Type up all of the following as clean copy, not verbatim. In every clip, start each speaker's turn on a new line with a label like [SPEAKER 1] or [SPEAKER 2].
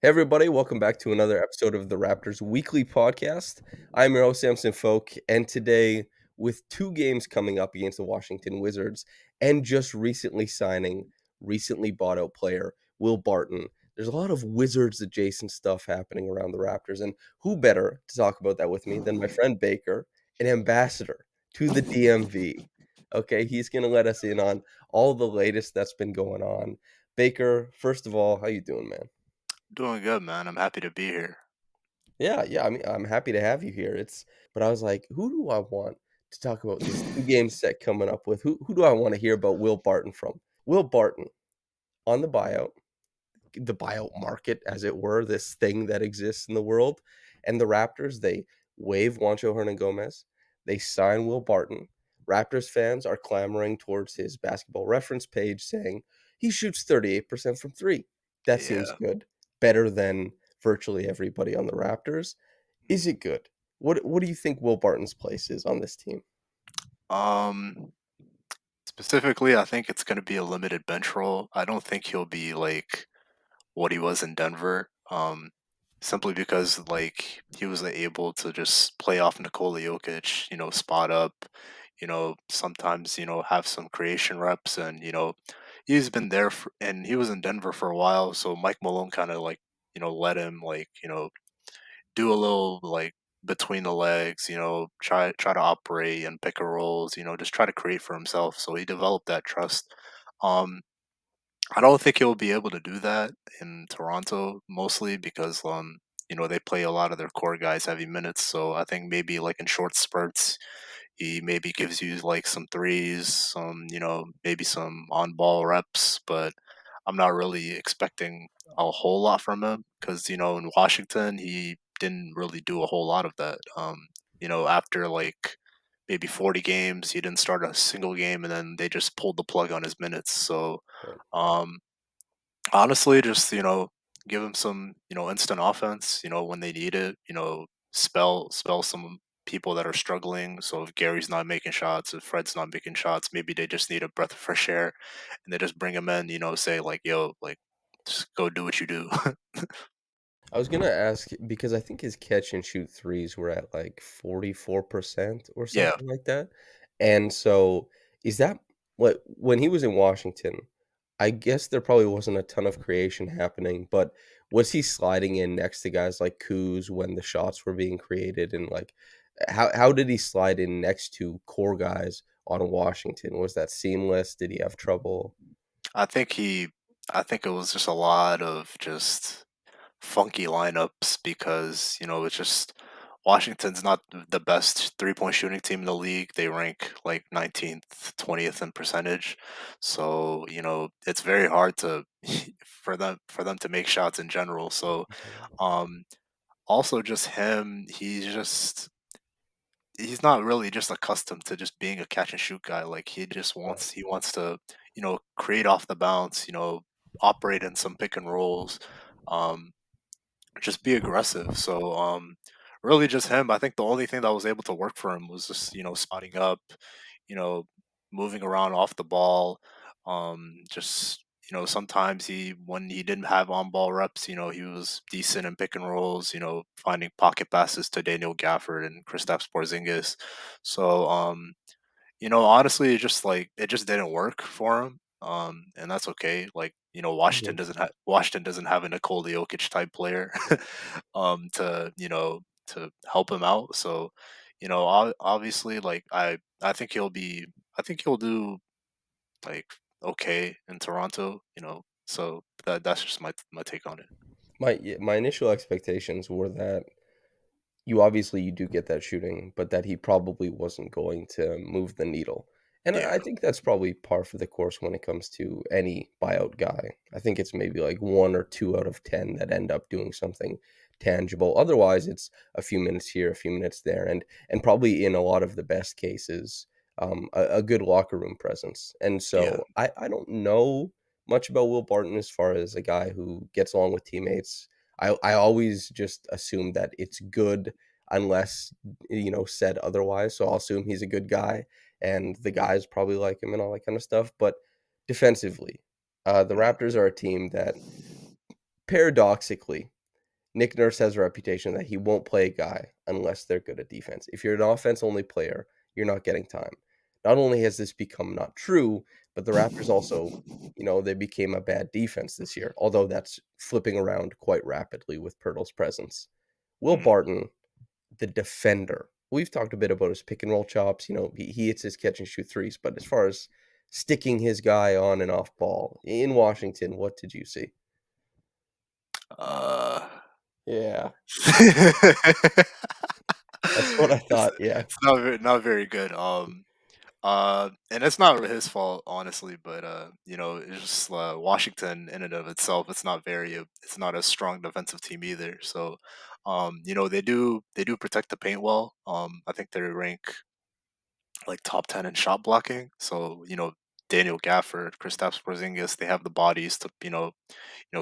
[SPEAKER 1] Hey everybody, welcome back to another episode of the Raptors Weekly Podcast. I'm your host Samson Folk, and today, with two games coming up against the Washington Wizards and just recently signing recently bought out player Will Barton, there's a lot of Wizards adjacent stuff happening around the Raptors, and who better to talk about that with me than my friend Baker, an ambassador to the DMV. Okay, he's going to let us in on all the latest that's been going on. Baker, first of all, how you doing, man?
[SPEAKER 2] Doing good, man. I'm happy to be here.
[SPEAKER 1] Yeah, I mean, I'm happy to have you here. But I was like, who do I want to talk about this 2 game set coming up with? Who do I wanna hear about Will Barton from? Will Barton on the buyout market, as it were, this thing that exists in the world, and the Raptors, they waive Juancho Hernangomez, they sign Will Barton. Raptors fans are clamoring towards his basketball reference page saying, "He shoots 38% from 3." That seems
[SPEAKER 2] Yeah.
[SPEAKER 1] good, better than virtually everybody on the Raptors. Is it good? What do you think Will Barton's place is on this team?
[SPEAKER 2] Um, Specifically, I think it's going to be a limited bench role. I don't think he'll be like what he was in Denver. Simply because like he was able to just play off Nikola Jokic, spot up, sometimes have some creation reps, and he's been there and he was in Denver for a while, so Mike Malone kind of like let him like do a little like between the legs, try to operate and pick and rolls, just try to create for himself. So he developed that trust. Um, I don't think he'll be able to do that in Toronto, mostly because they play a lot of their core guys heavy minutes. So I think maybe like in short spurts, he maybe gives you like some threes, maybe some on ball reps, but I'm not really expecting a whole lot from him because in Washington he didn't really do a whole lot of that. After like maybe 40 games, he didn't start a single game, and then they just pulled the plug on his minutes. So
[SPEAKER 1] Right.
[SPEAKER 2] um, honestly, just give him some instant offense. When they need it. Spell some people that are struggling. So if Gary's not making shots, if Fred's not making shots, maybe they just need a breath of fresh air, and they just bring him in. Say like, "Yo, like, just go do what you do."
[SPEAKER 1] I was gonna ask because I think his catch and shoot threes were at like 44% or
[SPEAKER 2] Yeah.
[SPEAKER 1] something like that. And so is that what when he was in Washington, I guess there probably wasn't a ton of creation happening, but was he sliding in next to guys like Kuz when the shots were being created and like how did he slide in next to core guys on Washington? Was that seamless? Did he have trouble?
[SPEAKER 2] I think he I think it was just a lot of just funky lineups because, it's just Washington's not the best three-point shooting team in the league. They rank like 19th, 20th in percentage. So, it's very hard to for them to make shots in general. So, um also just him, he's not really just accustomed to just being a catch and shoot guy. Like
[SPEAKER 1] Right.
[SPEAKER 2] he wants to, create off the bounce, operate in some pick and rolls, um, just be aggressive. So really just him. I think the only thing that was able to work for him was just, spotting up, you know, moving around off the ball. Just sometimes when he didn't have on ball reps, he was decent in pick and rolls, finding pocket passes to Daniel Gafford and Kristaps Porzingis. So honestly, it just didn't work for him. And that's okay. Like,
[SPEAKER 1] Mhm.
[SPEAKER 2] Washington doesn't have a Nikola Jokic type player to help him out. So, obviously like I think I think he'll do like okay in Toronto, So that's just my take on it.
[SPEAKER 1] My initial expectations were that you do get that shooting, but that he probably wasn't going to move the needle. And
[SPEAKER 2] Yeah.
[SPEAKER 1] I think that's probably par for the course when it comes to any buyout guy. I think it's maybe like 1 or 2 out of 10 that end up doing something tangible. Otherwise, it's a few minutes here, a few minutes there, and probably in a lot of the best cases, a good locker room presence. And
[SPEAKER 2] Yeah.
[SPEAKER 1] so I don't know much about Will Barton as far as a guy who gets along with teammates. I always just assume that it's good unless, said otherwise. So I'll assume he's a good guy and the guys probably like him and all that kind of stuff. But defensively, the
[SPEAKER 2] Mm.
[SPEAKER 1] Raptors are a team that paradoxically, Nick Nurse has a reputation that he won't play a guy unless they're good at defense. If you're an offense-only player, you're not getting time. Not only has this become not true, but the Raptors also, they became a bad defense this year, although that's flipping around quite rapidly with Pirtle's presence. Will
[SPEAKER 2] Mhm.
[SPEAKER 1] Barton, the defender. We've talked a bit about his pick and roll chops. He hits his catch and shoot threes, but as far as sticking his guy on and off ball in Washington, what did you see?
[SPEAKER 2] Uh,
[SPEAKER 1] Yeah,
[SPEAKER 2] it's
[SPEAKER 1] that's what I thought. Yeah,
[SPEAKER 2] it's not very good. And it's not his fault, honestly, but it's just Washington in and of itself. It's not a strong defensive team either. So, they do protect the paint well. I think they rank like top 10 in shot blocking. So, Daniel Gafford, Kristaps Porzingis, they have the bodies to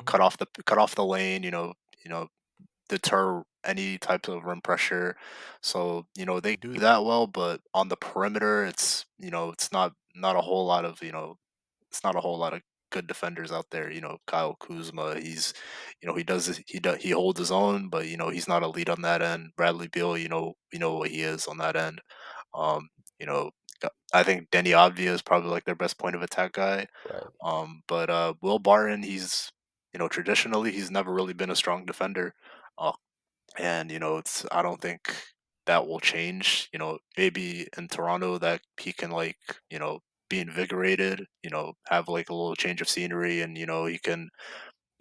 [SPEAKER 2] cut off the lane. Deter any type of rim pressure. So, they do that well, but on the perimeter, it's not a whole lot of, it's not a whole lot of good defenders out there. Kyle Kuzma, he holds his own, but he's not a lead on that end. Bradley Beal, what he is on that end. Um, you know, I think Denny Avdia is probably like their best point of attack guy.
[SPEAKER 1] right.
[SPEAKER 2] But Will Barton, traditionally he's never really been a strong defender. Uh, and it's I don't think that will change. Maybe in Toronto that he can be invigorated, have like a little change of scenery, and he can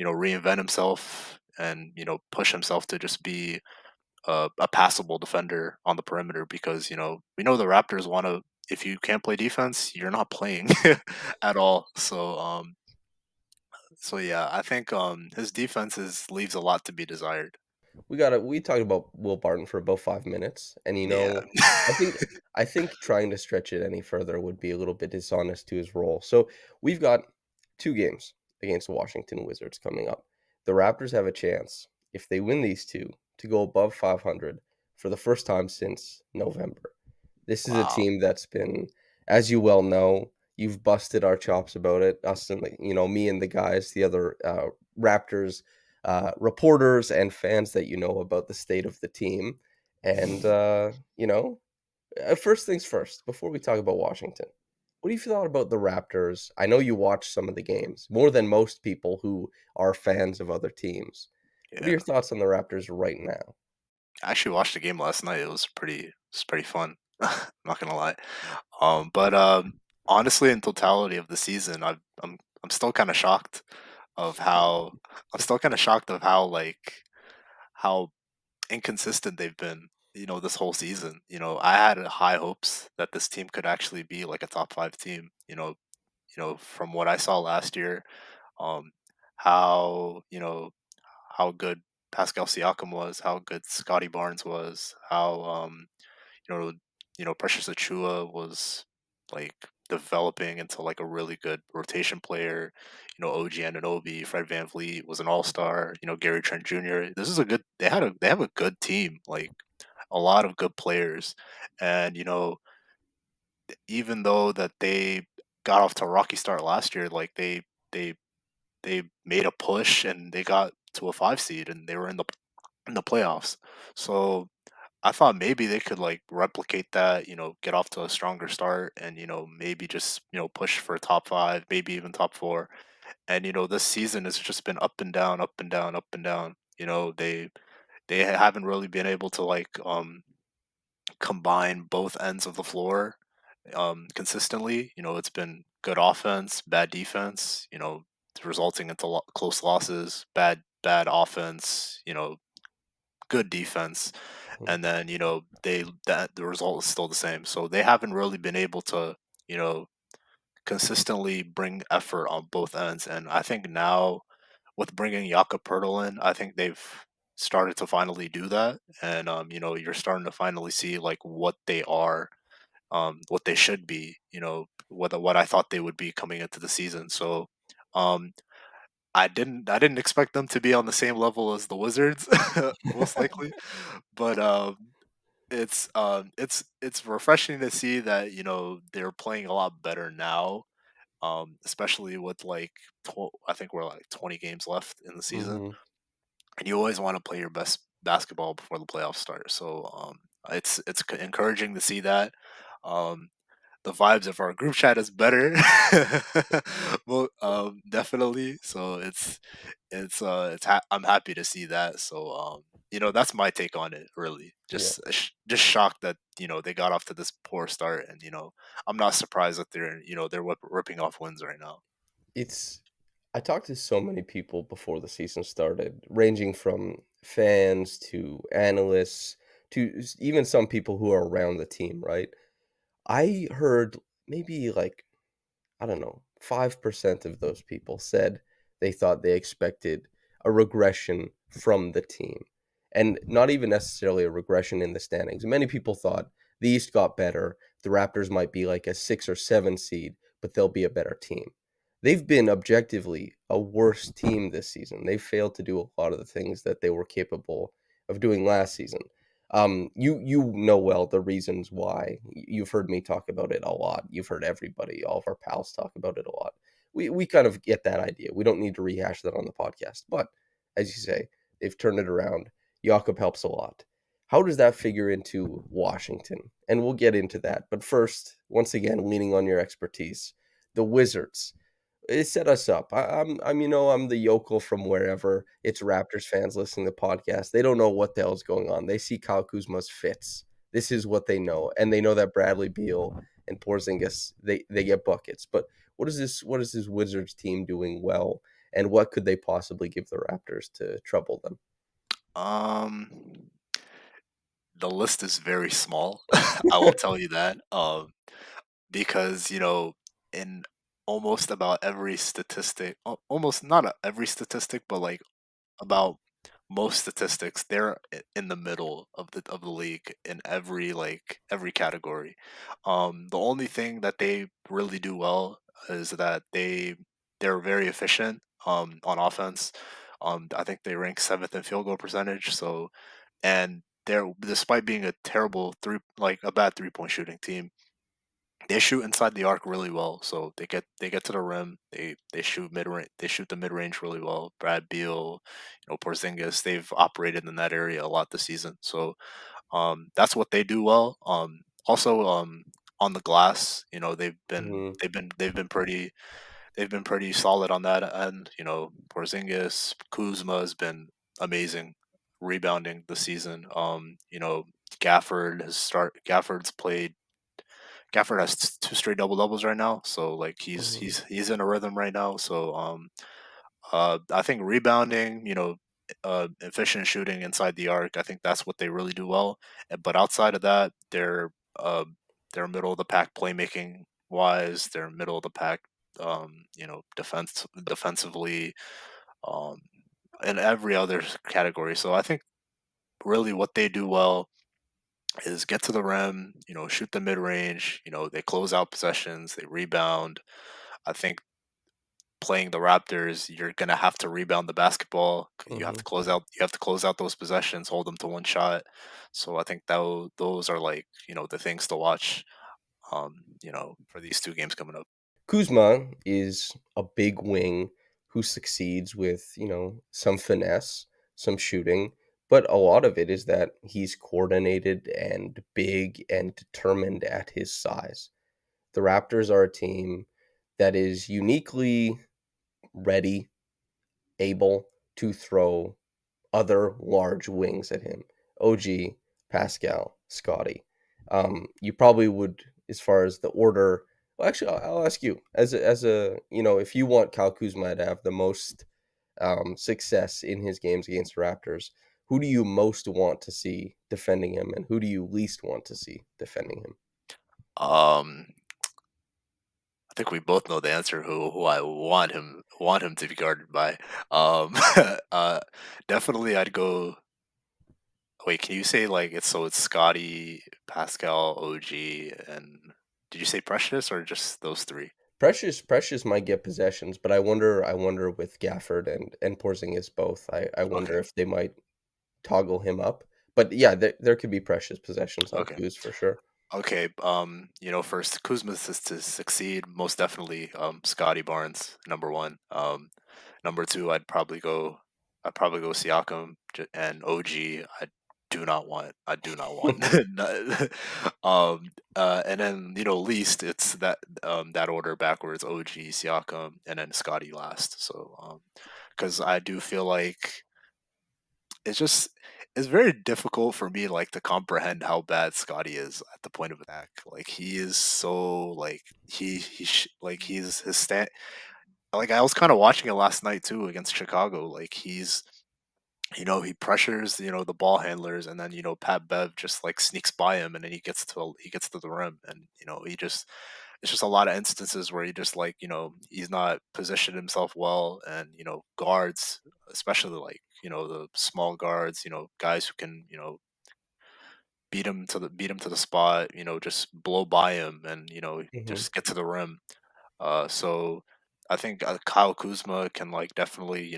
[SPEAKER 2] reinvent himself and push himself to just be a passable defender on the perimeter because we know the Raptors want to. If you can't play defense, you're not playing at all. So yeah, I think his defenses leaves a lot to be desired.
[SPEAKER 1] We talked about Will Barton for about 5 minutes, and
[SPEAKER 2] Yeah.
[SPEAKER 1] I think I think trying to stretch it any further would be a little bit dishonest to his role. So we've got 2 games against the Washington Wizards coming up. The Raptors have a chance, if they win these two, to go above 500 for the first time since November. This is a
[SPEAKER 2] Wow.
[SPEAKER 1] team that's been, as you well know, you've busted our chops about it. Us and me and the guys, the other Raptors reporters and fans that about the state of the team. And first things first, before we talk about Washington, what do you feel about the Raptors? I know you watch some of the games more than most people who are fans of other teams. What are
[SPEAKER 2] Yeah.
[SPEAKER 1] your thoughts on the Raptors right now?
[SPEAKER 2] I actually watched the game last night. It was pretty fun. Not gonna lie. But honestly, in totality of the season, I'm still kind of shocked of how how inconsistent they've been. This whole season. I had high hopes that this team could actually be like a top five team. From what I saw last year, um, how how good Pascal Siakam was, how good Scottie Barnes was, how you know Precious Achua was like developing into like a really good rotation player. OG Anunoby, Fred Van Vliet was an all star. Gary Trent Jr. This is a good. They have a good team, like a lot of good players, and even though that they got off to a rocky start last year, like they they made a push and they got to a 5 seed and they were in the playoffs. So I thought maybe they could like replicate that, get off to a stronger start and maybe just push for top five, maybe even top four. And this season has just been up and down, up and down, up and down. They haven't really been able to like combine both ends of the floor consistently. It's been good offense, bad defense. Resulting into close losses, bad offense. Good defense,
[SPEAKER 1] Mhm.
[SPEAKER 2] and then the result is still the same. So they haven't really been able to you know consistently bring effort on both ends. And I think now with bringing Jakob Pertl in, I think they've started to finally do that. And you're starting to finally see like what they are, what they should be. What I thought they would be coming into the season. So. Um, I didn't expect them to be on the same level as the Wizards, most likely, but it's refreshing to see that they're playing a lot better now, especially with like I think we're like 20 games left in the season,
[SPEAKER 1] Mhm.
[SPEAKER 2] and you always want to play your best basketball before the playoffs start. So it's encouraging to see that. Um, the vibes of our group chat is better. Well, definitely. So I'm happy to see that. So that's my take on it. Really,
[SPEAKER 1] Yeah.
[SPEAKER 2] just just shocked that they got off to this poor start, and I'm not surprised that they're ripping off wins right now.
[SPEAKER 1] It's I talked to so many people before the season started, ranging from fans to analysts to even some people who are around the team, right? I heard maybe like, I don't know, 5% of those people said they thought they expected a regression from the team. And not even necessarily a regression in the standings. Many people thought the East got better. The Raptors might be like a 6 or 7 seed, but they'll be a better team. They've been objectively a worse team this season. They failed to do a lot of the things that they were capable of doing last season. You know well the reasons why. You've heard me talk about it a lot. You've heard everybody, all of our pals talk about it a lot. We kind of get that idea. We don't need to rehash that on the podcast. But as you say, they've turned it around. Jakob helps a lot. How does that figure into Washington? And we'll get into that. But first, once again, leaning on your expertise, the Wizards. It set us up. I'm the yokel from wherever. It's Raptors fans listening to the podcast. They don't know what the hell's going on. They see Kyle Kuzma's fits. This is what they know, and they know that Bradley Beal and Porzingis they get buckets. But what is this Wizards team doing well, and what could they possibly give the Raptors to trouble them?
[SPEAKER 2] Um, the list is very small. I will tell you that. Because in almost about every statistic, almost not every statistic, but like about most statistics, they're in the middle of the league in every category. The only thing that they really do well is that they're very efficient on offense. I think they rank seventh in field goal percentage. So, and they're, despite being a terrible like a bad 3-point shooting team, they shoot inside the arc really well. So they get to the rim. They shoot mid range. They shoot the mid range really well. Brad Beal, Porzingis, they've operated in that area a lot this season. So that's what they do well. Also on the glass,
[SPEAKER 1] Mhm,
[SPEAKER 2] they've been pretty solid on that end. Porzingis, Kuzma has been amazing rebounding the season. Gafford's played Gafford has two straight double doubles right now, so like he's
[SPEAKER 1] mhm,
[SPEAKER 2] he's he's in a rhythm right now. So I think rebounding, efficient shooting inside the arc, I think that's what they really do well. But outside of that, they're middle of the pack playmaking wise. They're middle of the pack, defensively, um, in every other category. So I think really what they do well is get to the rim, shoot the mid range, they close out possessions, they rebound. I think playing the Raptors, you're gonna have to rebound the basketball.
[SPEAKER 1] mhm.
[SPEAKER 2] You have to close out those possessions, hold them to one shot. So I think that those are like, the things to watch for these two games coming up.
[SPEAKER 1] Kuzma is a big wing who succeeds with, some finesse, some shooting, but a lot of it is that he's coordinated and big and determined at his size. The Raptors are a team that is uniquely ready, able to throw other large wings at him. OG, Pascal, Scottie. You probably would, as far as the order. Well, actually, I'll ask you as a if you want Kyle Kuzma to have the most success in his games against the Raptors, who do you most want to see defending him, and who do you least want to see defending him?
[SPEAKER 2] Um, I think we both know the answer who I want him to be guarded by. Um, uh, definitely I'd go. Wait, can you say like it's Scotty, Pascal, OG, and did you say Precious or just those three?
[SPEAKER 1] Precious might get possessions, but I wonder with Gafford and Porzingis both. I wonder
[SPEAKER 2] Okay,
[SPEAKER 1] if they might toggle him up. But yeah, there could be precious possessions on
[SPEAKER 2] okay.
[SPEAKER 1] Kuz for sure.
[SPEAKER 2] Okay, first Kuzma to succeed, most definitely, Scottie Barnes, number one. Number two, I'd probably go Siakam and OG. I do not want. And then least it's that order backwards: OG, Siakam, and then Scottie last. So, because I do feel like it's just it's very difficult for me like to comprehend how bad Scotty is at the point of attack. Like he is so like like he's his stand. Like I was kind of watching it last night too against Chicago. Like he pressures the ball handlers, and then Pat Bev just like sneaks by him, and then he gets to the rim, and he just it's just a lot of instances where he just like he's not positioned himself well, and guards, especially like the small guards, guys who can beat him to the spot, just blow by him, and
[SPEAKER 1] Mhm.
[SPEAKER 2] just get to the rim. So I think Kyle Kuzma can like definitely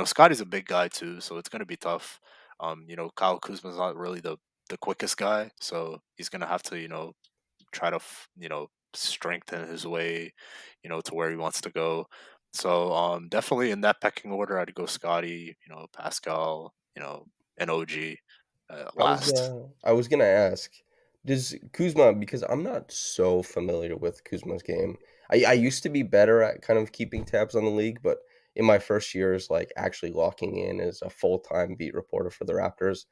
[SPEAKER 2] Scotty's a big guy too, so it's gonna be tough. Kyle Kuzma's not really the quickest guy, so he's gonna have to try to strengthen his way to where he wants to go. So definitely in that pecking order, I'd go Scotty, Pascal, and OG last.
[SPEAKER 1] I was gonna ask, does Kuzma, because I'm not so familiar with Kuzma's game. I used to be better at kind of keeping tabs on the league, but in my first years, like actually locking in as a full-time beat reporter for the Raptors,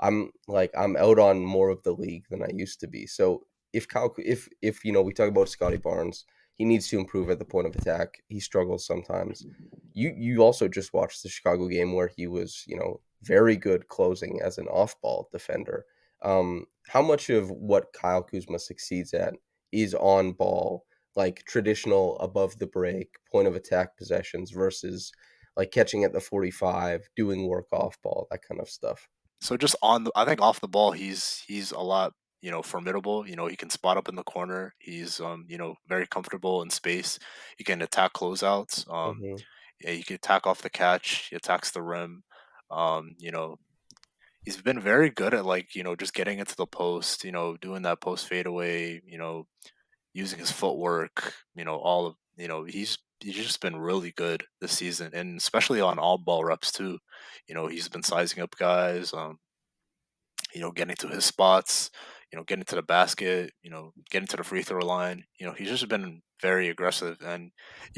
[SPEAKER 1] I'm out on more of the league than I used to be. So if we talk about Scotty Barnes, he needs to improve at the point of attack. He struggles sometimes. You also just watched the Chicago game where he was, very good closing as an off-ball defender. How much of what Kyle Kuzma succeeds at is on ball, like traditional above the break, point of attack possessions versus like catching at the 45, doing work off ball, that kind of stuff.
[SPEAKER 2] So just I think off the ball, he's a lot formidable. He can spot up in the corner. He's very comfortable in space. He can attack closeouts.
[SPEAKER 1] Hmm.
[SPEAKER 2] Yeah, he can attack off the catch. He attacks the rim. Um, you know, he's been very good at like just getting into the post. Doing that post fadeaway. Using his footwork. All of he's just been really good this season, and especially on all ball reps too. He's been sizing up guys. Getting to his spots, getting to the basket, getting to the free throw line. He's just been very aggressive. And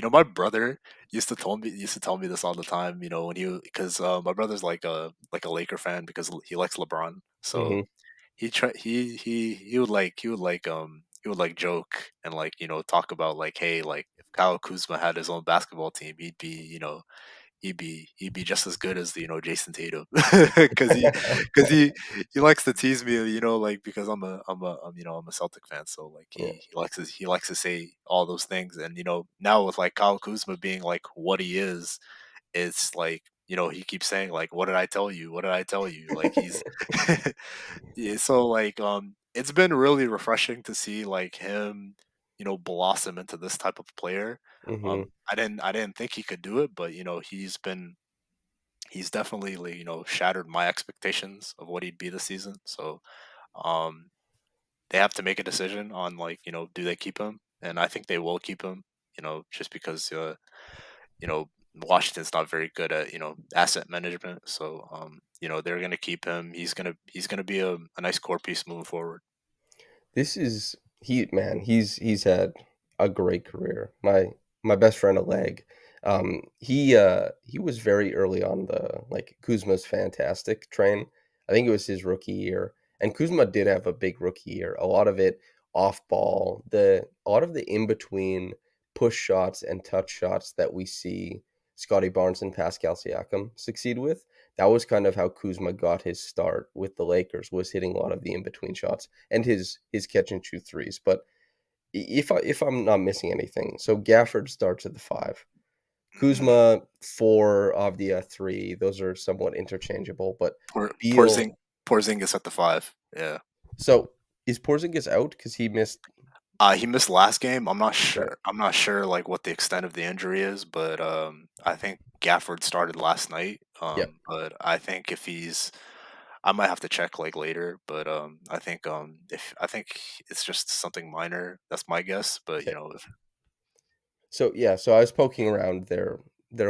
[SPEAKER 2] my brother used to tell me this all the time. When because my brother's like a Laker fan because he likes LeBron. So
[SPEAKER 1] Hmm.
[SPEAKER 2] he would like joke and like talk about like, hey, like if Kyle Kuzma had his own basketball team, he'd be just as good as Jason Tatum because he likes to tease me, like because I'm a Celtic fan, so like
[SPEAKER 1] Yeah.
[SPEAKER 2] he likes to say all those things. And now with like Kyle Kuzma being like what he is, it's like he keeps saying like, what did I tell you, what did I tell you, like he's yeah. So like it's been really refreshing to see like him blossom into this type of player.
[SPEAKER 1] Hmm.
[SPEAKER 2] I didn't think he could do it, but he's definitely like, shattered my expectations of what he'd be this season. So um they have to make a decision on like, do they keep him? And I think they will keep him, just because you know, Washington's not very good at, asset management. So they're gonna keep him. He's gonna be a nice core piece moving forward.
[SPEAKER 1] This is he man, he's had a great career. My best friend Oleg, he was very early on the like Kuzma's fantastic train. I think it was his rookie year. And Kuzma did have a big rookie year. A lot of it off ball, a lot of the in between push shots and touch shots that we see Scotty Barnes and Pascal Siakam succeed with. That was kind of how Kuzma got his start with the Lakers, was hitting a lot of the in between shots and his catch and shoot threes. But if I'm not missing anything, so Gafford starts at the five,
[SPEAKER 2] Mm-hmm.
[SPEAKER 1] Kuzma four, Avdia three. Those are somewhat interchangeable, but
[SPEAKER 2] Porzing
[SPEAKER 1] Beal.
[SPEAKER 2] Porzingis at the five. Yeah.
[SPEAKER 1] So is Porzingis out because he missed?
[SPEAKER 2] He missed last game. I'm not
[SPEAKER 1] Okay.
[SPEAKER 2] sure. I'm not sure like what the extent of the injury is, but I think Gafford started last night.
[SPEAKER 1] Yep.
[SPEAKER 2] But I think if he's I might have to check like later, but if I think it's just something minor. That's my guess, but
[SPEAKER 1] Okay.
[SPEAKER 2] if
[SPEAKER 1] So, yeah, so I was poking around their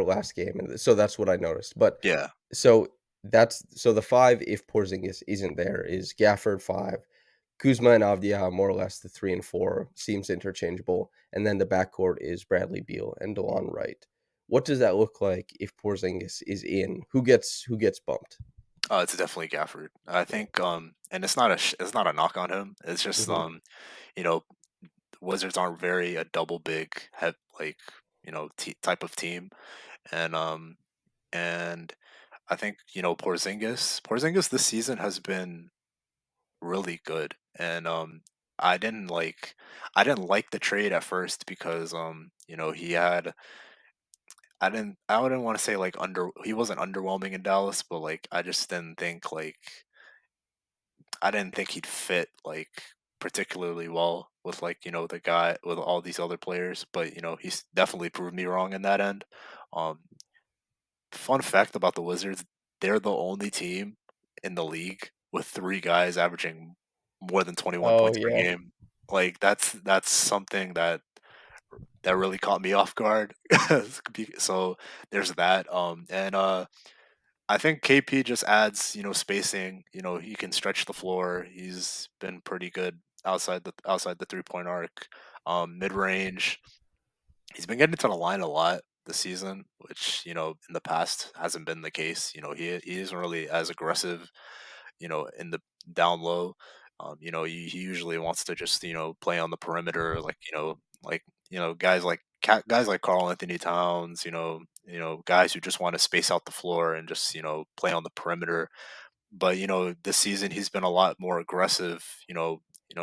[SPEAKER 1] last game, and so that's what I noticed, but
[SPEAKER 2] yeah.
[SPEAKER 1] so so the 5, if Porzingis isn't there, is Gafford 5, Kuzma and Avdiya more or less the 3 and 4, seems interchangeable, and then the backcourt is Bradley Beal and DeLon Wright. What does that look like if Porzingis is in? Who gets bumped?
[SPEAKER 2] It's definitely Gafford. I
[SPEAKER 1] Yeah.
[SPEAKER 2] think, and it's not a knock on him. It's just,
[SPEAKER 1] Mhm.
[SPEAKER 2] you know, Wizards aren't very a double big head like type of team, and and I think Porzingis this season has been really good, and I didn't like I didn't like the trade at first because I wouldn't want to say like he wasn't underwhelming in Dallas, but like I just didn't think like I didn't think he'd fit like particularly well with like the guy with all these other players, but he's definitely proved me wrong in that end. Um, Fun fact about the Wizards: they're the only team in the league with three guys averaging more than 21
[SPEAKER 1] Oh,
[SPEAKER 2] points per
[SPEAKER 1] yeah.
[SPEAKER 2] game. Like that's something that really caught me off guard. So there's that. And I think KP just adds, spacing. He can stretch the floor. He's been pretty good outside the 3-point arc. Mid range, he's been getting to the line a lot this season, which in the past hasn't been the case. He isn't really as aggressive, in the down low. He usually wants to just play on the perimeter, like guys like Carl Anthony Towns, guys who just want to space out the floor and just play on the perimeter. But this season he's been a lot more aggressive.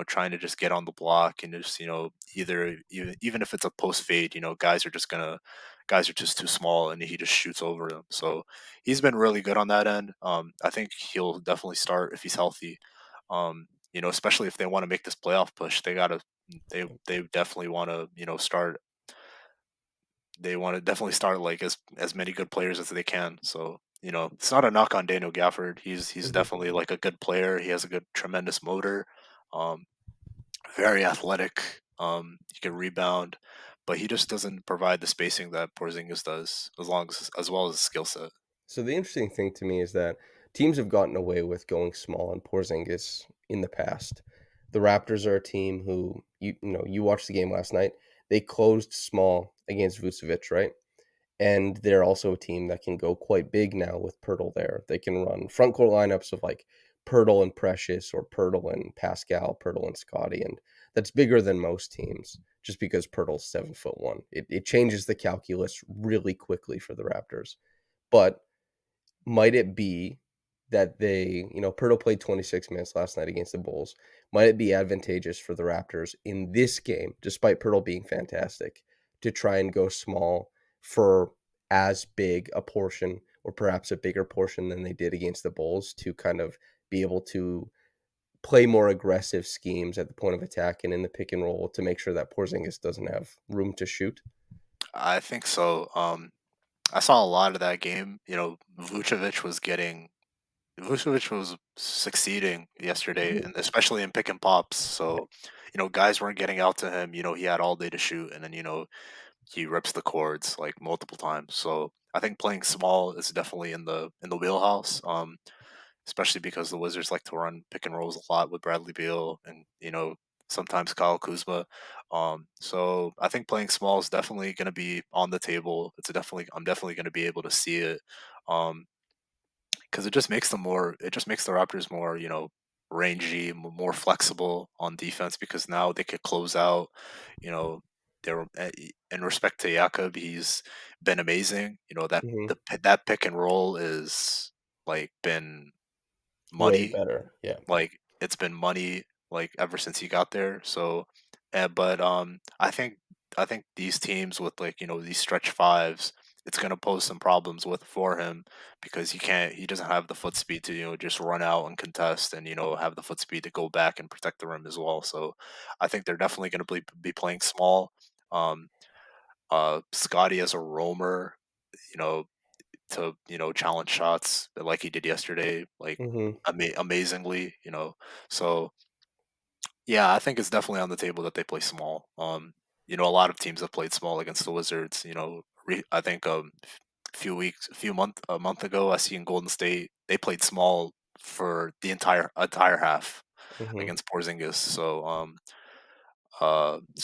[SPEAKER 2] Trying to just get on the block and just either even if it's a post fade, guys are just too small and he just shoots over them. So he's been really good on that end. I think he'll definitely start if he's healthy. Especially if they want to make this playoff push, they definitely want to start. They want to definitely start like as many good players as they can. So it's not a knock on Daniel Gafford. He's
[SPEAKER 1] Mhm.
[SPEAKER 2] definitely like a good player. He has a good, tremendous motor. Um, Very athletic. He can rebound, but he just doesn't provide the spacing that Porzingis does, as well as his skill set.
[SPEAKER 1] So the interesting thing to me is that teams have gotten away with going small on Porzingis in the past. The Raptors are a team who you watched the game last night. They closed small against Vucevic, right? And they're also a team that can go quite big now with Pirtle there. They can run front court lineups of like Pirtle and Precious or Pirtle and Pascal, Pirtle and Scottie, and that's bigger than most teams just because Pirtle's 7'1". It changes the calculus really quickly for the Raptors. But might it be that Pirtle played 26 minutes last night against the Bulls. Might it be advantageous for the Raptors in this game, despite Pirtle being fantastic, to try and go small for as big a portion or perhaps a bigger portion than they did against the Bulls to kind of be able to play more aggressive schemes at the point of attack and in the pick and roll to make sure that Porzingis doesn't have room to shoot?
[SPEAKER 2] I think so. I saw a lot of that game. Vucevic was succeeding yesterday,
[SPEAKER 1] Mhm.
[SPEAKER 2] and especially in pick and pops. So, guys weren't getting out to him. He had all day to shoot, and then he rips the cords like multiple times. So I think playing small is definitely in the wheelhouse. Especially because the Wizards like to run pick and rolls a lot with Bradley Beal and sometimes Kyle Kuzma. So I think playing small is definitely going to be on the table. I'm definitely going to be able to see it. Um, because it just makes the Raptors more rangy, more flexible on defense because now they could close out. You know, in respect to Jakob, he's been amazing.
[SPEAKER 1] Mhm.
[SPEAKER 2] That pick and roll is like been
[SPEAKER 1] Way
[SPEAKER 2] money.
[SPEAKER 1] better. Yeah.
[SPEAKER 2] Like it's been money like ever since he got there. So, but I think these teams with like these stretch fives, it's gonna pose some problems with for him because he doesn't have the foot speed to just run out and contest and have the foot speed to go back and protect the rim as well. So, I think they're definitely gonna be playing small. Um, Scottie as a roamer, you know to challenge shots like he did yesterday, like
[SPEAKER 1] Mhm.
[SPEAKER 2] amazingly. So yeah, I think it's definitely on the table that they play small. A lot of teams have played small against the Wizards. I think a month ago, I see in Golden State they played small for the entire half
[SPEAKER 1] Mhm.
[SPEAKER 2] against Porzingis. So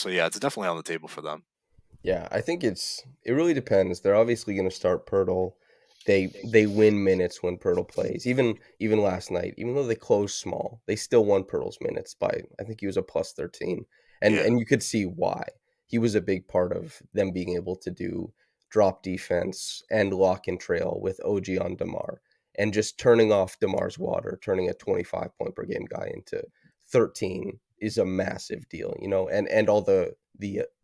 [SPEAKER 2] yeah, it's definitely on the table for them.
[SPEAKER 1] Yeah, I think it really depends. They're obviously going to start Pirtle. They win minutes when Pirtle plays. Even last night, even though they closed small, they still won Pirtle's minutes by I think he was a plus 13.
[SPEAKER 2] Yeah.
[SPEAKER 1] And you could see why. He was a big part of them being able to do drop defense and lock and trail with OG on DeMar and just turning off DeMar's water, turning a 25 point per game guy into 13 is a massive deal, and all the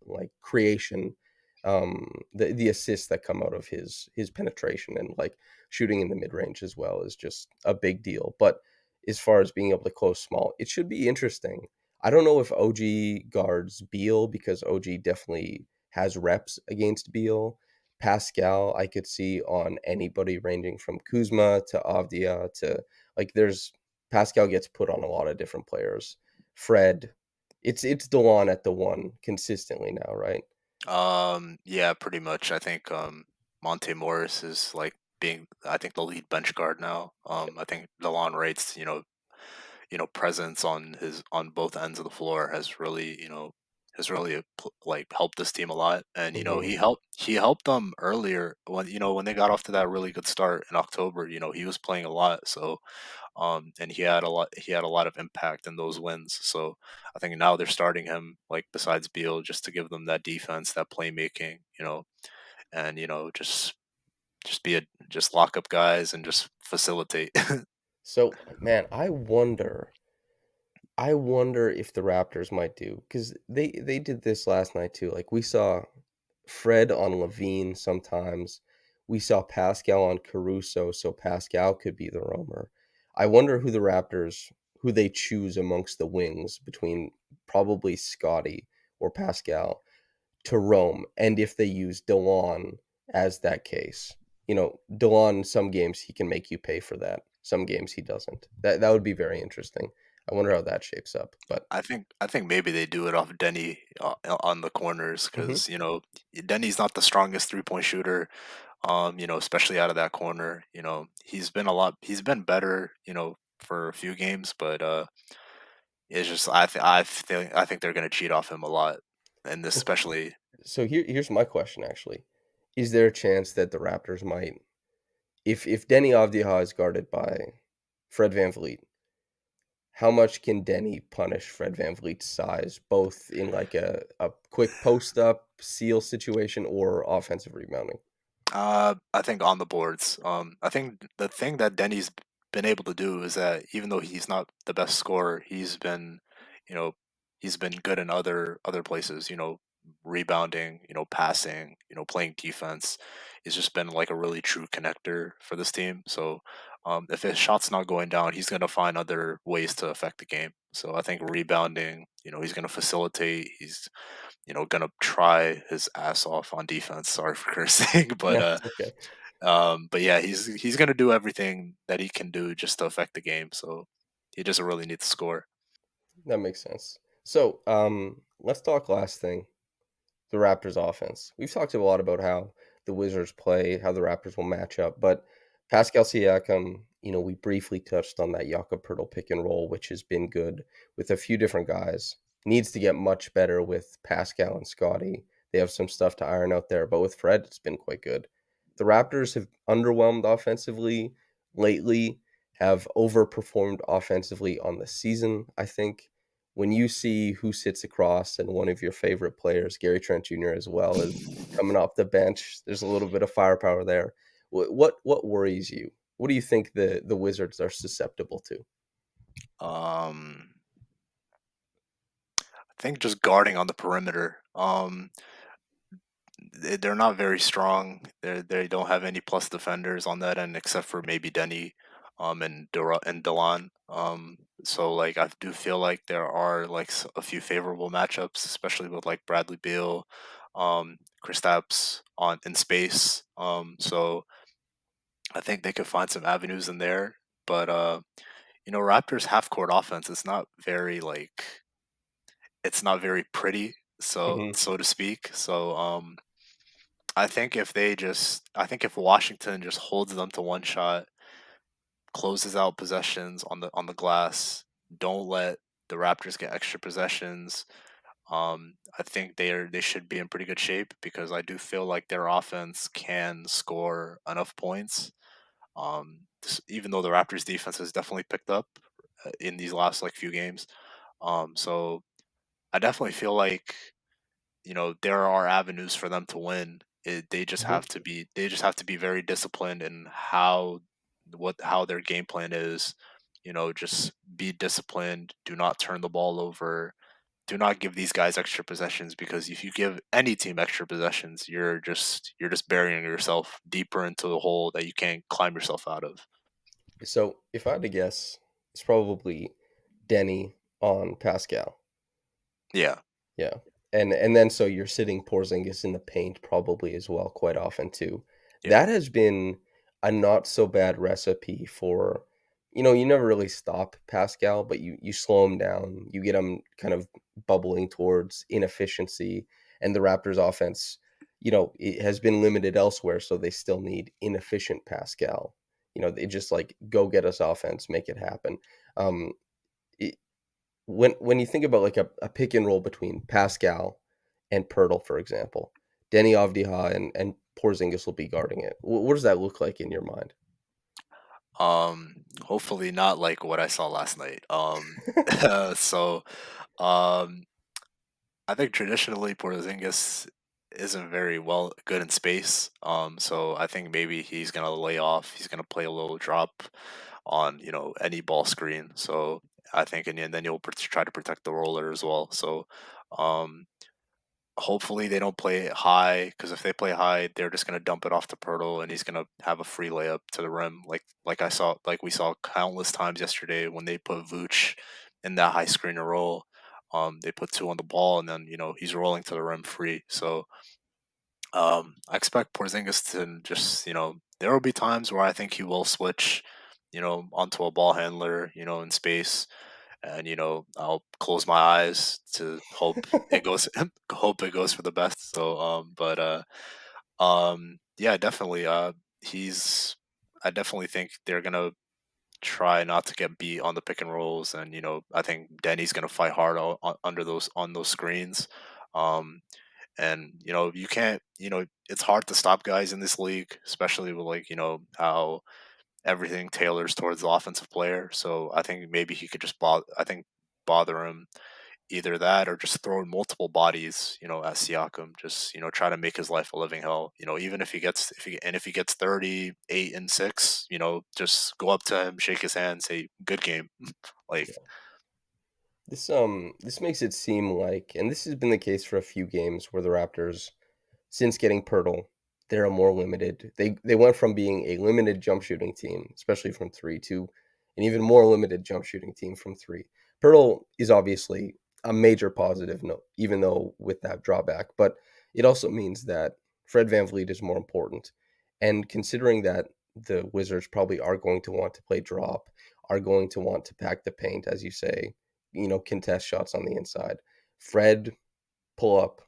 [SPEAKER 1] like creation, the assists that come out of his penetration and like shooting in the mid range as well is just a big deal. But as far as being able to close small, it should be interesting. I don't know if OG guards Beal because OG definitely has reps against Beal. Pascal, I could see on anybody ranging from Kuzma to Avdia to like there's Pascal gets put on a lot of different players. Fred, it's Delon at the one consistently now, right?
[SPEAKER 2] Yeah, pretty much. I think Monte Morris is like being I think the lead bench guard now. I think Delon Wright's, presence on both ends of the floor has really like helped this team a lot. And
[SPEAKER 1] Mhm.
[SPEAKER 2] he helped them earlier when they got off to that really good start in October. He was playing a lot, so and he had a lot of impact in those wins. So I think now they're starting him like besides Beal just to give them that defense, that playmaking, and just lock up guys and just facilitate.
[SPEAKER 1] So, man, I wonder if the Raptors might do because they did this last night too. Like we saw Fred on Levine sometimes. We saw Pascal on Caruso, so Pascal could be the roamer. I wonder who they choose amongst the wings between probably Scottie or Pascal to roam, and if they use Delon as that case. Delon, some games he can make you pay for that. Some games he doesn't. That would be very interesting. I wonder how that shapes up. But
[SPEAKER 2] I think maybe they do it off Denny on the corners
[SPEAKER 1] mhm.
[SPEAKER 2] because Denny's not the strongest 3-point shooter. Especially out of that corner. He's been better, for a few games, but it's just I think they're gonna cheat off him a lot, and
[SPEAKER 1] Okay.
[SPEAKER 2] especially
[SPEAKER 1] So here's my question actually. Is there a chance that the Raptors might if Denny Avdija is guarded by Fred VanVleet, how much can Denny punish Fred VanVleet's size, both in like a quick post up seal situation or offensive rebounding?
[SPEAKER 2] I think on the boards. I think the thing that Denny's been able to do is that even though he's not the best scorer, you know, he's been good in other places. Rebounding, passing, playing defense. He's just been like a really true connector for this team. So, if his shot's not going down, he's gonna find other ways to affect the game. So I think rebounding, he's gonna facilitate. He's gonna try his ass off on defense. Sorry for cursing, but
[SPEAKER 1] No, it's okay.
[SPEAKER 2] yeah, he's gonna do everything that he can do just to affect the game. So he doesn't really need to score.
[SPEAKER 1] That makes sense. So, let's talk last thing, the Raptors offense. We've talked a lot about how the Wizards play, how the Raptors will match up, but Pascal Siakam, we briefly touched on that Jakob Poeltl pick and roll, which has been good with a few different guys. Needs to get much better with Pascal and Scottie. They have some stuff to iron out there, but with Fred, it's been quite good. The Raptors have underwhelmed offensively lately, have overperformed offensively on the season, I think. When you see who sits across and one of your favorite players, Gary Trent Jr. as well, is coming off the bench, there's a little bit of firepower there. What worries you? What do you think the Wizards are susceptible to?
[SPEAKER 2] Um, I think just guarding on the perimeter. They're not very strong. They don't have any plus defenders on that end except for maybe Denny, and Delon. So like I do feel like there are like a few favorable matchups, especially with like Bradley Beal, Kristaps on in space. So I think they could find some avenues in there, but Raptors half court offense is not very it's not very pretty,
[SPEAKER 1] Mhm,
[SPEAKER 2] so to speak. So I think if Washington just holds them to one shot, closes out possessions on the glass, don't let the Raptors get extra possessions. I think they should be in pretty good shape because I do feel like their offense can score enough points. Even though the Raptors defense has definitely picked up in these last few games. So I definitely feel like there are avenues for them to win.
[SPEAKER 1] mhm.
[SPEAKER 2] They just have to be very disciplined in how their game plan is. Just be disciplined. Do not turn the ball over. Do not give these guys extra possessions because if you give any team extra possessions, you're just burying yourself deeper into the hole that you can't climb yourself out of.
[SPEAKER 1] So, if I had to guess, it's probably Denny on Pascal.
[SPEAKER 2] Yeah,
[SPEAKER 1] Yeah. And then so you're sitting Porzingis in the paint probably as well quite often too.
[SPEAKER 2] yeah.
[SPEAKER 1] That has been a not so bad recipe for you never really stop Pascal, but you slow him down. You get him kind of bubbling towards inefficiency and the Raptors offense, it has been limited elsewhere, so they still need inefficient Pascal. They just like go get us offense, make it happen. Um, when you think about like a pick and roll between Pascal and Pirtle, for example, Denny Avdija and Porzingis will be guarding it. What does that look like in your mind?
[SPEAKER 2] Hopefully not like what I saw last night. So, um, I think traditionally Porzingis isn't very well good in space. So I think maybe he's gonna lay off. He's gonna play a little drop on any ball screen. So I think, and then you'll try to protect the roller as well. So, um, hopefully they don't play it high because if they play high, they're just gonna dump it off to Pirtle and he's gonna have a free layup to the rim, like we saw countless times yesterday when they put Vooch in that high screener roll. They put two on the ball and then he's rolling to the rim free. So I expect Porzingis to just there will be times where I think he will switch, onto a ball handler, in space and I'll close my eyes to hope it goes for the best. So yeah, definitely he's I definitely think they're gonna try not to get beat on the pick and rolls, and I think Denny's gonna fight hard under those on those screens. um and you can't it's hard to stop guys in this league, especially with how everything tailors towards the offensive player. So I think maybe he could just bother him, either that or just throw in multiple bodies, at Siakam. Just try to make his life a living hell. Even if he gets 38 and 6, just go up to him, shake his hand, say good game. Like
[SPEAKER 1] This makes it seem like, and this has been the case for a few games where the Raptors, since getting Pirtle, they're a more limited. They went from being a limited jump shooting team, especially from three, to an even more limited jump shooting team from three. Pirtle is obviously a major positive note, even though with that drawback, but it also means that Fred VanVleet is more important. And considering that the Wizards probably are going to want to play drop, are going to want to pack the paint, as you say, contest shots on the inside. Fred pull up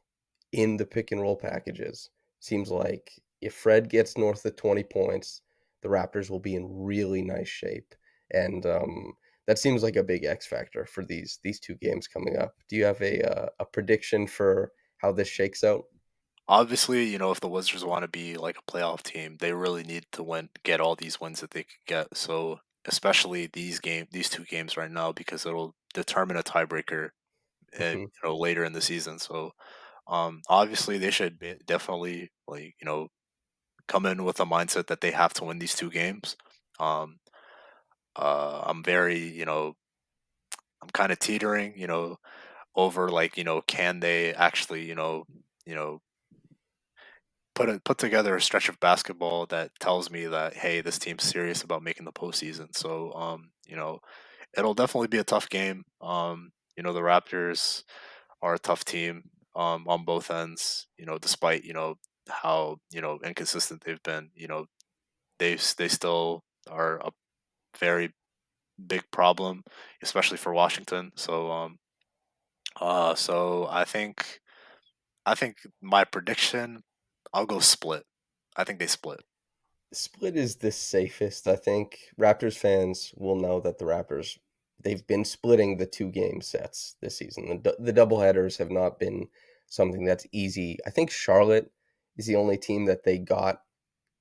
[SPEAKER 1] in the pick and roll packages. Seems like if Fred gets north of 20 points, the Raptors will be in really nice shape. And that seems like a big X factor for these two games coming up. Do you have a prediction for how this shakes out?
[SPEAKER 2] obviously, if the Wizards want to be like a playoff team, they really need to get all these wins that they could get. So especially these two games right now, because it'll determine a tiebreaker,
[SPEAKER 1] Mhm.
[SPEAKER 2] later in the season. So obviously they should definitely come in with a mindset that they have to win these two games. Um, I'm very, I'm kind of teetering, over can they actually, you know, put together a stretch of basketball that tells me that hey, this team's serious about making the postseason. So, it'll definitely be a tough game. The Raptors are a tough team on both ends. Despite how inconsistent they've been. they still are a very big problem, especially for Washington. So I think my prediction, I'll go split. I think they split.
[SPEAKER 1] Split is the safest, I think. Raptors fans will know that the Raptors, they've been splitting the 2 game sets this season. The doubleheaders have not been something that's easy. I think Charlotte is the only team that they got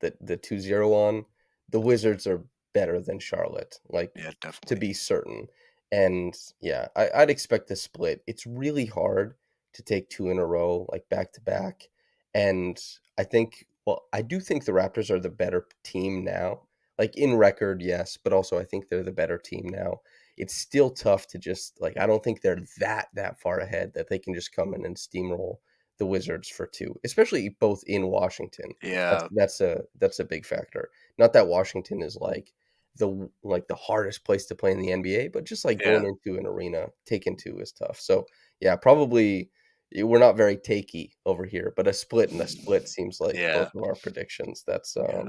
[SPEAKER 1] the 2-0 on. The Wizards are better than Charlotte, like,
[SPEAKER 2] Yeah,
[SPEAKER 1] to
[SPEAKER 2] definitely.
[SPEAKER 1] be certain. And yeah, I'd expect a split. It's really hard to take 2 in a row, like back to back. And I think, well, I do think the Raptors are the better team now. Like in record, yes, but also I think they're the better team now. It's still tough to just like I don't think they're that far ahead that they can just come in and steamroll the Wizards for 2, especially both in Washington.
[SPEAKER 2] Yeah,
[SPEAKER 1] That's a big factor. Not that Washington is like the hardest place to play in the NBA, but just like going
[SPEAKER 2] yeah,
[SPEAKER 1] into an arena, taking 2 is tough. So yeah, probably we're not very takey over here, but a split and a split seems like both
[SPEAKER 2] yeah,
[SPEAKER 1] of our predictions. That's
[SPEAKER 2] yeah.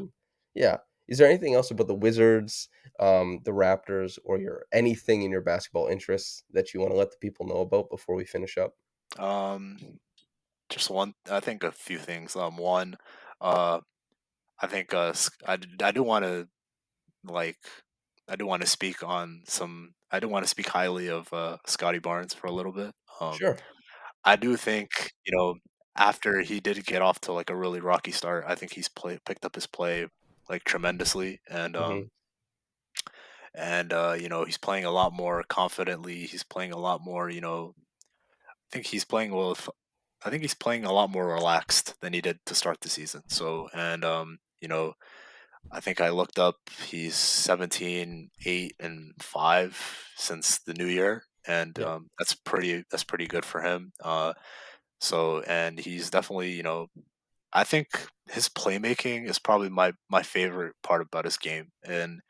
[SPEAKER 1] yeah. Is there anything else about the Wizards, the Raptors, or your anything in your basketball interests that you want to let the people know about before we finish up?
[SPEAKER 2] Um, just one. I think a few things. One, uh, I think I do want to like I do want to speak on some. I do want to speak highly of Scottie Barnes for a little bit.
[SPEAKER 1] Sure.
[SPEAKER 2] I do think after he did get off to like a really rocky start, I think picked up his play like tremendously,
[SPEAKER 1] Hmm.
[SPEAKER 2] and he's playing a lot more confidently. He's playing a lot more. I think he's playing well. I think he's playing a lot more relaxed than he did to start the season. So, and I think I looked up. He's 17, 8, and 5 since the new year, and
[SPEAKER 1] Yeah.
[SPEAKER 2] that's pretty good for him. And he's definitely, I think his playmaking is probably my favorite part about his game, and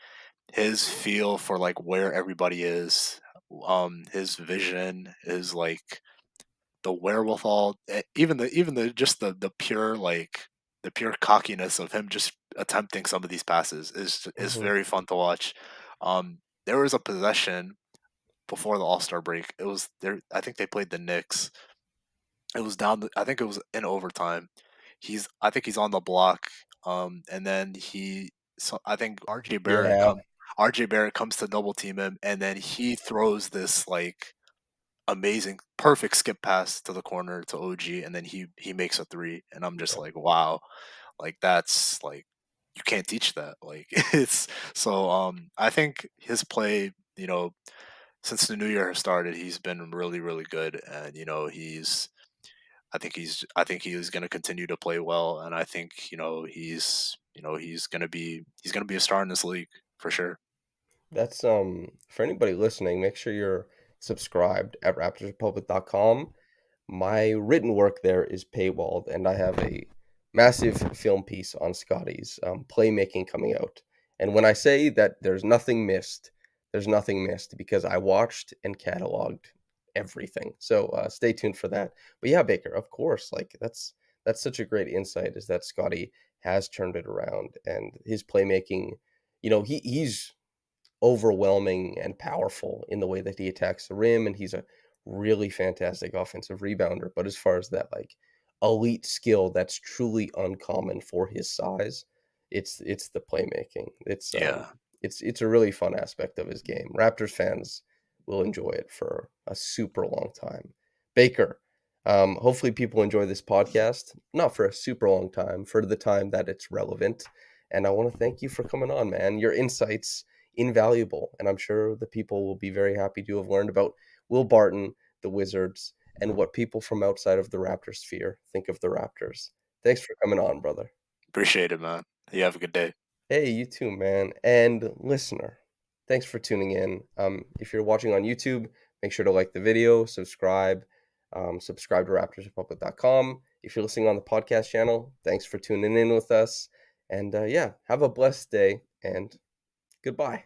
[SPEAKER 2] his feel for like where everybody is, his vision is like the wherewithal, even the just the pure like the pure cockiness of him just attempting some of these passes is
[SPEAKER 1] Hmm.
[SPEAKER 2] very fun to watch. There was a possession before the All Star break. It was there. I think they played the Knicks. It was down. I think it was in overtime. I think he's on the block. And then I think
[SPEAKER 1] Yeah.
[SPEAKER 2] RJ Barrett comes to double team him, and then he throws this like amazing, perfect skip pass to the corner to OG, and then he makes a three, and I'm just
[SPEAKER 1] Yeah.
[SPEAKER 2] like, wow, like that's like you can't teach that. Like it's so. I think his play, since the new year has started, he's been really, really good, and I think he is going to continue to play well, and I think he's going to be a star in this league for sure.
[SPEAKER 1] That's for anybody listening, make sure you're subscribed at raptorsrepublic.com. My written work there is paywalled, and I have a massive film piece on Scottie's playmaking coming out. And when I say that there's nothing missed because I watched and cataloged everything. So stay tuned for that. But yeah, Baker, of course, like that's such a great insight is that Scottie has turned it around and his playmaking, he's overwhelming and powerful in the way that he attacks the rim, and he's a really fantastic offensive rebounder. But as far as that like elite skill that's truly uncommon for his size, it's the playmaking.
[SPEAKER 2] Yeah,
[SPEAKER 1] It's a really fun aspect of his game. Raptors fans will enjoy it for a super long time. Baker, hopefully people enjoy this podcast, not for a super long time, for the time that it's relevant. And I want to thank you for coming on, man. Your insights invaluable. And I'm sure the people will be very happy to have learned about Will Barton, the Wizards, and what people from outside of the Raptor sphere think of the Raptors. Thanks for coming on, brother.
[SPEAKER 2] appreciate it, man. You have a good day.
[SPEAKER 1] Hey, you too, man. And listener, thanks for tuning in. If you're watching on YouTube, make sure to like the video, subscribe to raptorsrepublic.com. If you're listening on the podcast channel, thanks for tuning in with us. And yeah, have a blessed day and goodbye.